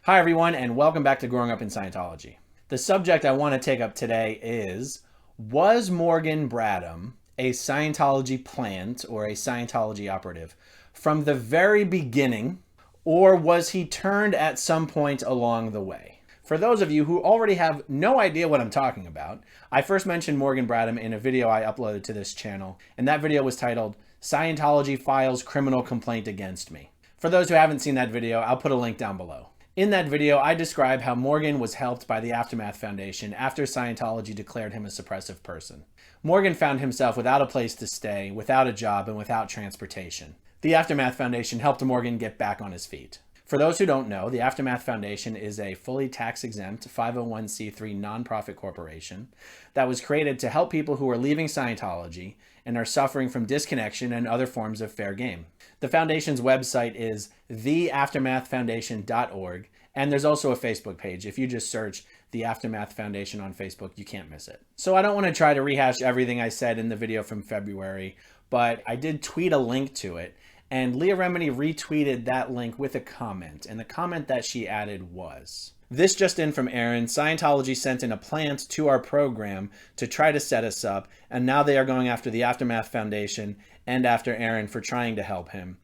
Hi, everyone, and welcome back to Growing Up in Scientology. The subject I want to take up today is, was Morgan Bradham a Scientology plant or a Scientology operative from the very beginning, or was he turned at some point along the way? For those of you who already have no idea what I'm talking about, I first mentioned Morgan Bradham in a video I uploaded to this channel, and that video was titled, Scientology Files Criminal Complaint Against Me. For those who haven't seen that video, I'll put a link down below. In that video, I describe how Morgan was helped by the Aftermath Foundation after Scientology declared him a suppressive person. Morgan found himself without a place to stay, without a job, and without transportation. The Aftermath Foundation helped Morgan get back on his feet. For those who don't know, the Aftermath Foundation is a fully tax-exempt 501c3 nonprofit corporation that was created to help people who are leaving Scientology and are suffering from disconnection and other forms of fair game. The foundation's website is theaftermathfoundation.org, and there's also a Facebook page. If you just search the Aftermath Foundation on Facebook, you can't miss it. So I don't want to try to rehash everything I said in the video from February, but I did tweet a link to it, and Leah Remini retweeted that link with a comment, and the comment that she added was, "This just in from Aaron. Scientology sent in a plant to our program to try to set us up, and now they are going after the Aftermath Foundation and after Aaron for trying to help him."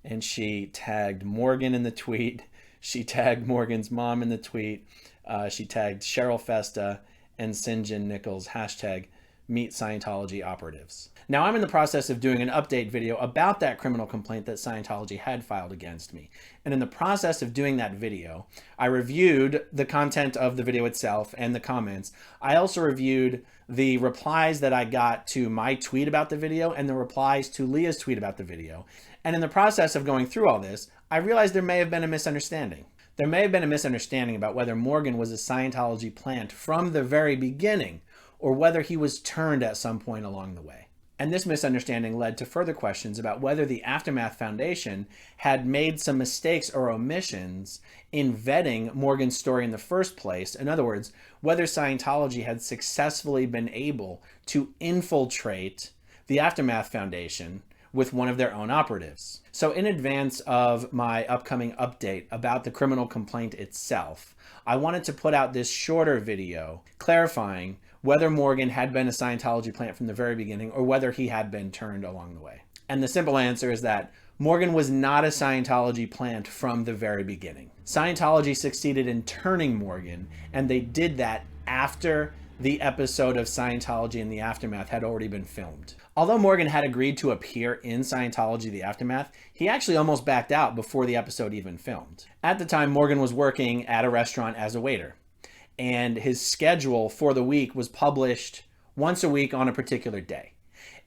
And she tagged Morgan in the tweet. She tagged Morgan's mom in the tweet. She tagged Cheryl Festa and Sinjin Nichols, hashtag Meet Scientology Operatives. Now, I'm in the process of doing an update video about that criminal complaint that Scientology had filed against me. And in the process of doing that video, I reviewed the content of the video itself and the comments. I also reviewed the replies that I got to my tweet about the video and the replies to Leah's tweet about the video. And in the process of going through all this, I realized there may have been a misunderstanding. There may have been a misunderstanding about whether Morgan was a Scientology plant from the very beginning, or whether he was turned at some point along the way. And this misunderstanding led to further questions about whether the Aftermath Foundation had made some mistakes or omissions in vetting Morgan's story in the first place. In other words, whether Scientology had successfully been able to infiltrate the Aftermath Foundation with one of their own operatives. So in advance of my upcoming update about the criminal complaint itself, I wanted to put out this shorter video clarifying whether Morgan had been a Scientology plant from the very beginning or whether he had been turned along the way. And the simple answer is that Morgan was not a Scientology plant from the very beginning. Scientology succeeded in turning Morgan, and they did that after the episode of Scientology and the Aftermath had already been filmed. Although Morgan had agreed to appear in Scientology the Aftermath, he actually almost backed out before the episode even filmed. At the time, Morgan was working at a restaurant as a waiter, and his schedule for the week was published once a week on a particular day.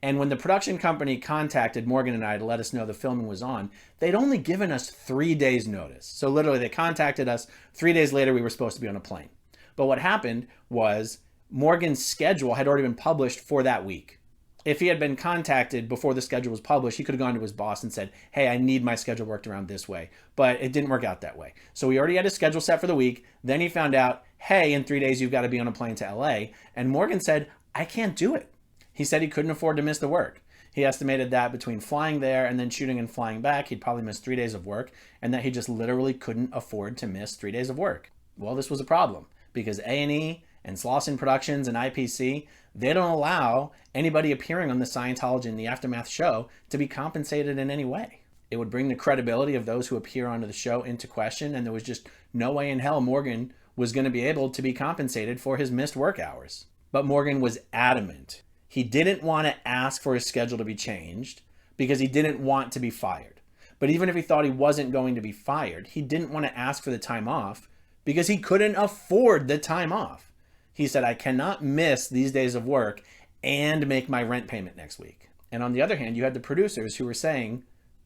And when the production company contacted Morgan and I to let us know the filming was on, they'd only given us 3 days notice. So literally they contacted us 3 days later, we were supposed to be on a plane. But what happened was Morgan's schedule had already been published for that week. If he had been contacted before the schedule was published, he could have gone to his boss and said, "Hey, I need my schedule worked around this way." But it didn't work out that way. So he already had his schedule set for the week. Then he found out, hey, in 3 days, you've got to be on a plane to LA. And Morgan said, "I can't do it." He said he couldn't afford to miss the work. He estimated that between flying there and then shooting and flying back, he'd probably miss 3 days of work, and that he just literally couldn't afford to miss 3 days of work. Well, this was a problem because A&E and Slauson Productions and IPC, they don't allow anybody appearing on the Scientology and the Aftermath show to be compensated in any way. It would bring the credibility of those who appear onto the show into question, and there was just no way in hell Morgan was going to be able to be compensated for his missed work hours. But Morgan was adamant. He didn't want to ask for his schedule to be changed because he didn't want to be fired. But even if he thought he wasn't going to be fired, he didn't want to ask for the time off because he couldn't afford the time off. He said, "I cannot miss these days of work and make my rent payment next week." And on the other hand, you had the producers who were saying,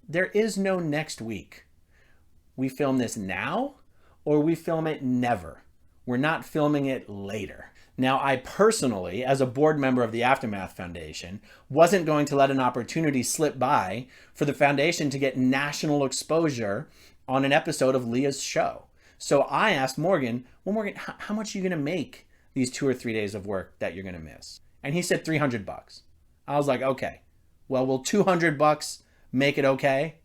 there is no next week. We film this now or we film it never. We're not filming it later. Now, I personally, as a board member of the Aftermath Foundation, wasn't going to let an opportunity slip by for the foundation to get national exposure on an episode of Leah's show. So I asked Morgan, "Well, Morgan, how much are you going to make these 2 or 3 days of work that you're going to miss?" And he said $300. I was like, okay, well, will $200 make it okay?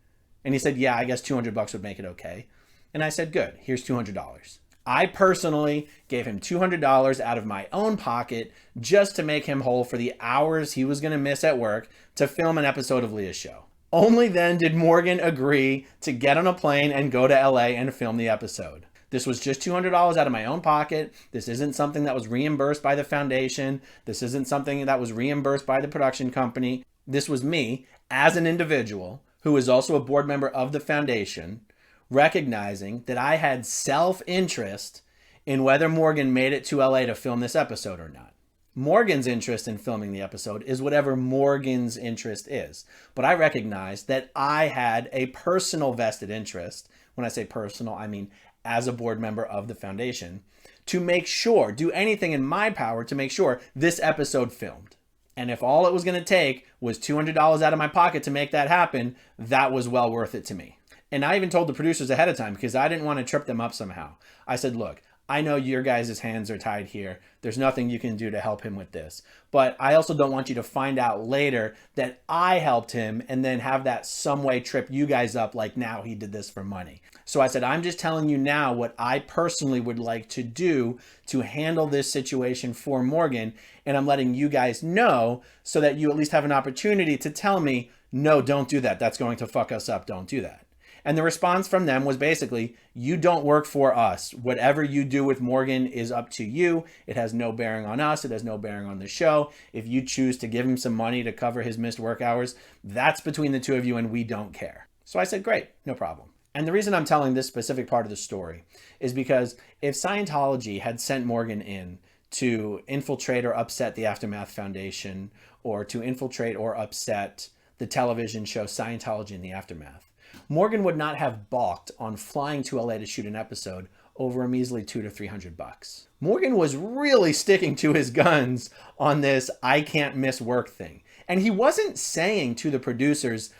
And he said, yeah, I guess $200 would make it okay. And I said, good, here's $200. I personally gave him $200 out of my own pocket just to make him whole for the hours he was going to miss at work to film an episode of Leah's show. Only then did Morgan agree to get on a plane and go to LA and film the episode. This was just $200 out of my own pocket. This isn't something that was reimbursed by the foundation. This isn't something that was reimbursed by the production company. This was me, as an individual, who is also a board member of the foundation, recognizing that I had self-interest in whether Morgan made it to LA to film this episode or not. Morgan's interest in filming the episode is whatever Morgan's interest is. But I recognized that I had a personal vested interest. When I say personal, I mean as a board member of the foundation, to make sure, do anything in my power to make sure this episode filmed. And if all it was going to take was $200 out of my pocket to make that happen, that was well worth it to me. And I even told the producers ahead of time because I didn't want to trip them up somehow. I said, look, I know your guys' hands are tied here. There's nothing you can do to help him with this. But I also don't want you to find out later that I helped him and then have that some way trip you guys up like now he did this for money. So I said, I'm just telling you now what I personally would like to do to handle this situation for Morgan. And I'm letting you guys know so that you at least have an opportunity to tell me, no, don't do that. That's going to fuck us up. Don't do that. And the response from them was basically, you don't work for us. Whatever you do with Morgan is up to you. It has no bearing on us. It has no bearing on the show. If you choose to give him some money to cover his missed work hours, that's between the two of you and we don't care. So I said, great, no problem. And the reason I'm telling this specific part of the story is because if Scientology had sent Morgan in to infiltrate or upset the Aftermath Foundation, or to infiltrate or upset the television show Scientology and the Aftermath, Morgan would not have balked on flying to LA to shoot an episode over a measly $200 to $300. Morgan was really sticking to his guns on this I can't miss work thing. And he wasn't saying to the producers,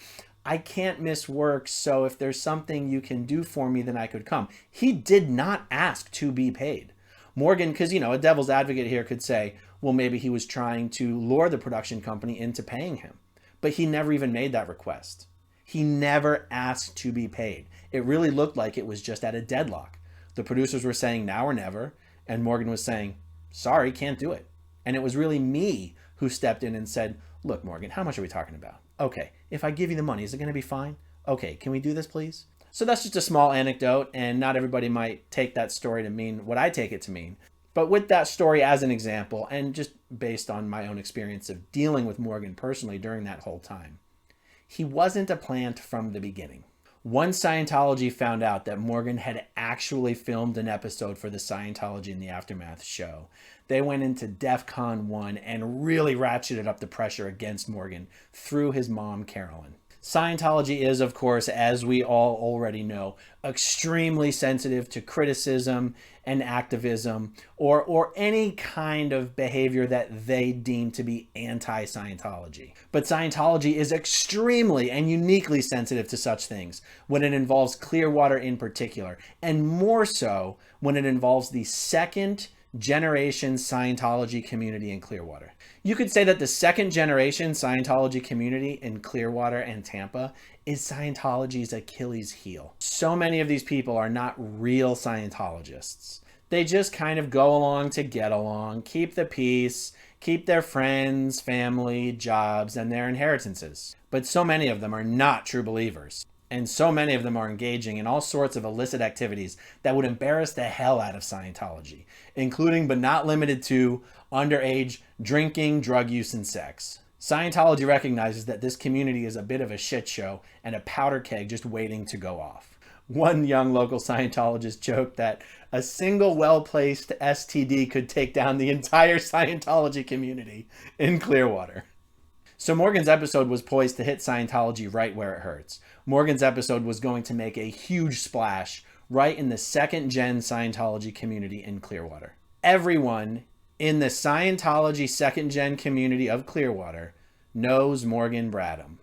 I can't miss work, so if there's something you can do for me, then I could come. He did not ask to be paid. Morgan, because, you know, a devil's advocate here could say, well, maybe he was trying to lure the production company into paying him. But he never even made that request. He never asked to be paid. It really looked like it was just at a deadlock. The producers were saying now or never, and Morgan was saying, sorry, can't do it. And it was really me who stepped in and said, look, Morgan, how much are we talking about? Okay, if I give you the money, is it going to be fine? Okay, can we do this, please? So that's just a small anecdote, and not everybody might take that story to mean what I take it to mean. But with that story as an example, and just based on my own experience of dealing with Morgan personally during that whole time, he wasn't a plant from the beginning. Once Scientology found out that Morgan had actually filmed an episode for the Scientology and the Aftermath show, they went into DEFCON 1 and really ratcheted up the pressure against Morgan through his mom, Carolyn. Scientology is, of course, as we all already know, extremely sensitive to criticism and activism or any kind of behavior that they deem to be anti-Scientology. But Scientology is extremely and uniquely sensitive to such things when it involves Clearwater in particular, and more so when it involves the second generation Scientology community in Clearwater. You could say that the second generation Scientology community in Clearwater and Tampa is Scientology's Achilles heel. So many of these people are not real Scientologists. They just kind of go along to get along, keep the peace, keep their friends, family, jobs, and their inheritances. But so many of them are not true believers. And so many of them are engaging in all sorts of illicit activities that would embarrass the hell out of Scientology, including but not limited to underage drinking, drug use, and sex. Scientology recognizes that this community is a bit of a shit show and a powder keg just waiting to go off. One young local Scientologist joked that a single well-placed STD could take down the entire Scientology community in Clearwater. So Morgan's episode was poised to hit Scientology right where it hurts. Morgan's episode was going to make a huge splash right in the second-gen Scientology community in Clearwater. Everyone in the Scientology second-gen community of Clearwater knows Morgan Bradham.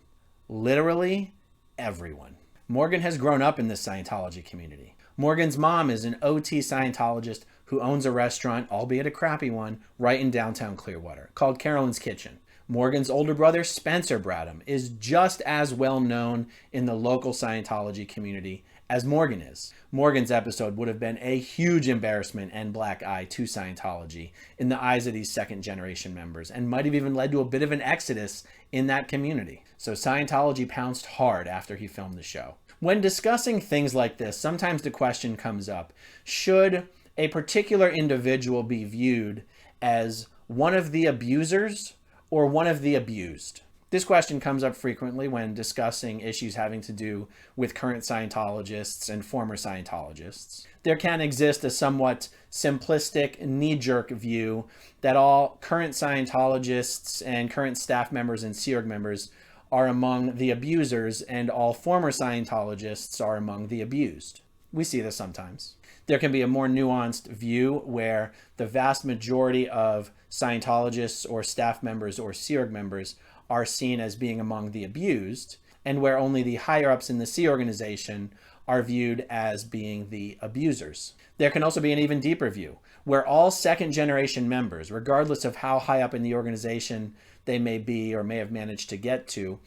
Literally everyone. Morgan has grown up in the Scientology community. Morgan's mom is an OT Scientologist who owns a restaurant, albeit a crappy one, right in downtown Clearwater, called Carolyn's Kitchen. Morgan's older brother, Spencer Bradham, is just as well known in the local Scientology community as Morgan is. Morgan's episode would have been a huge embarrassment and black eye to Scientology in the eyes of these second generation members, and might have even led to a bit of an exodus in that community. So Scientology pounced hard after he filmed the show. When discussing things like this, sometimes the question comes up, should a particular individual be viewed as one of the abusers or one of the abused? This question comes up frequently when discussing issues having to do with current Scientologists and former Scientologists. There can exist a somewhat simplistic, knee-jerk view that all current Scientologists and current staff members and Sea Org members are among the abusers, and all former Scientologists are among the abused. We see this sometimes. There can be a more nuanced view where the vast majority of Scientologists or staff members or Sea Org members are seen as being among the abused, and where only the higher-ups in the Sea organization are viewed as being the abusers. There can also be an even deeper view, where all second-generation members, regardless of how high up in the organization they may be or may have managed to get to,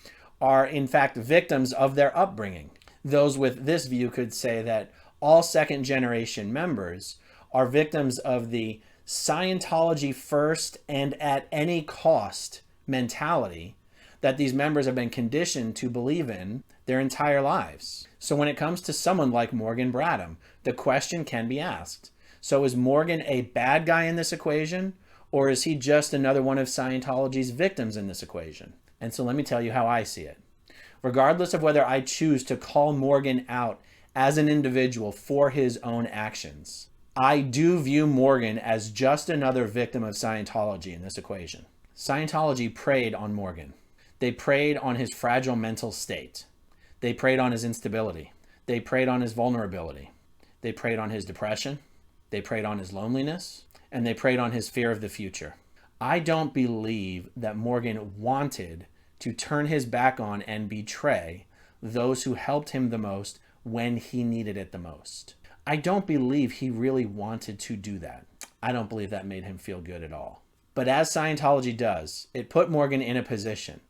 are in fact victims of their upbringing. Those with this view could say that all second-generation members are victims of the Scientology first and at any cost mentality that these members have been conditioned to believe in their entire lives. So when it comes to someone like Morgan Bradham, the question can be asked, so is Morgan a bad guy in this equation, or is he just another one of Scientology's victims in this equation? And so let me tell you how I see it. Regardless of whether I choose to call Morgan out as an individual for his own actions, I do view Morgan as just another victim of Scientology in this equation. Scientology preyed on Morgan. They preyed on his fragile mental state. They preyed on his instability. They preyed on his vulnerability. They preyed on his depression. They preyed on his loneliness. And they preyed on his fear of the future. I don't believe that Morgan wanted to turn his back on and betray those who helped him the most when he needed it the most. I don't believe he really wanted to do that. I don't believe that made him feel good at all. But as Scientology does, it put Morgan in a position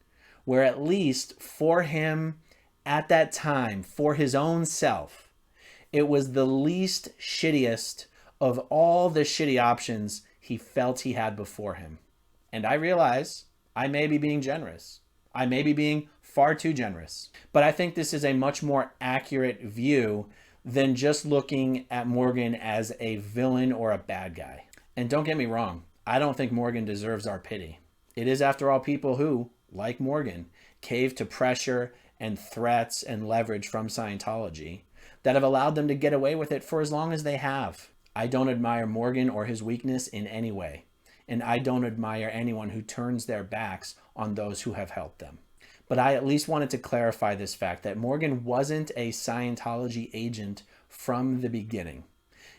where, at least for him at that time, for his own self, it was the least shittiest of all the shitty options he felt he had before him. And I realize I may be being generous. I may be being far too generous. But I think this is a much more accurate view than just looking at Morgan as a villain or a bad guy. And don't get me wrong, I don't think Morgan deserves our pity. It is, after all, people who, like Morgan, cave to pressure and threats and leverage from Scientology that have allowed them to get away with it for as long as they have. I don't admire Morgan or his weakness in any way, and I don't admire anyone who turns their backs on those who have helped them. But I at least wanted to clarify this fact that Morgan wasn't a Scientology agent from the beginning.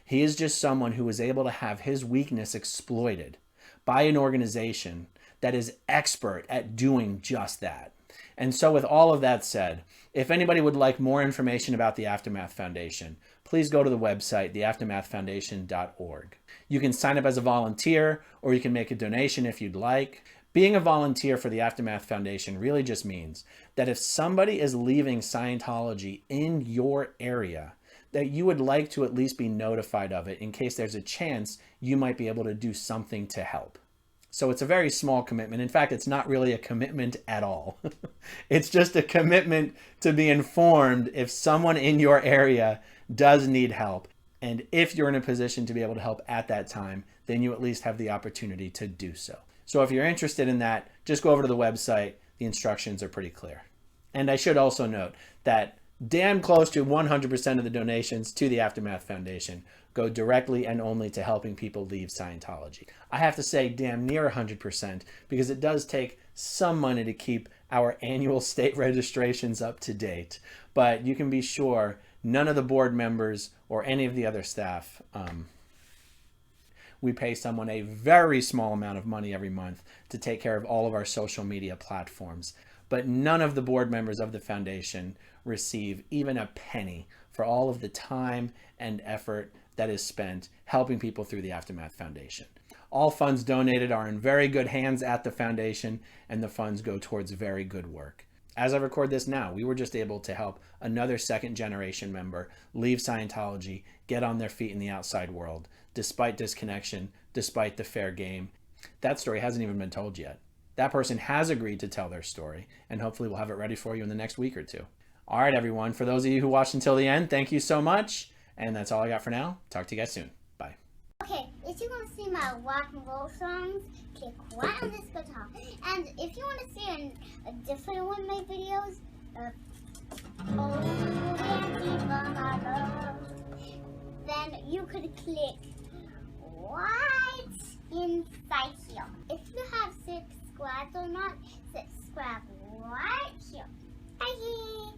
He is just someone who was able to have his weakness exploited by an organization that is expert at doing just that. And so with all of that said, if anybody would like more information about the Aftermath Foundation, please go to the website, theaftermathfoundation.org. You can sign up as a volunteer, or you can make a donation if you'd like. Being a volunteer for the Aftermath Foundation really just means that if somebody is leaving Scientology in your area, that you would like to at least be notified of it in case there's a chance you might be able to do something to help. So it's a very small commitment. In fact, it's not really a commitment at all. It's just a commitment to be informed if someone in your area does need help. And if you're in a position to be able to help at that time, then you at least have the opportunity to do so. So if you're interested in that, just go over to the website. The instructions are pretty clear. And I should also note that damn close to 100% of the donations to the Aftermath Foundation go directly and only to helping people leave Scientology. I have to say damn near 100% because it does take some money to keep our annual state registrations up to date. But you can be sure none of the board members or any of the other staff, we pay someone a very small amount of money every month to take care of all of our social media platforms. But none of the board members of the foundation receive even a penny for all of the time and effort that is spent helping people through the Aftermath Foundation. All funds donated are in very good hands at the foundation, and the funds go towards very good work. As I record this now, we were just able to help another second generation member leave Scientology, get on their feet in the outside world, despite disconnection, despite the fair game. That story hasn't even been told yet. That person has agreed to tell their story, and hopefully we'll have it ready for you in the next week or two. All right, everyone. For those of you who watched until the end, thank you so much. And that's all I got for now. Talk to you guys soon. Bye. Okay, if you want to see my rock and roll songs, click right on this guitar. And if you want to see a different one of my videos, then you could click right inside here. If you have subscribed or not, subscribe right here. Bye.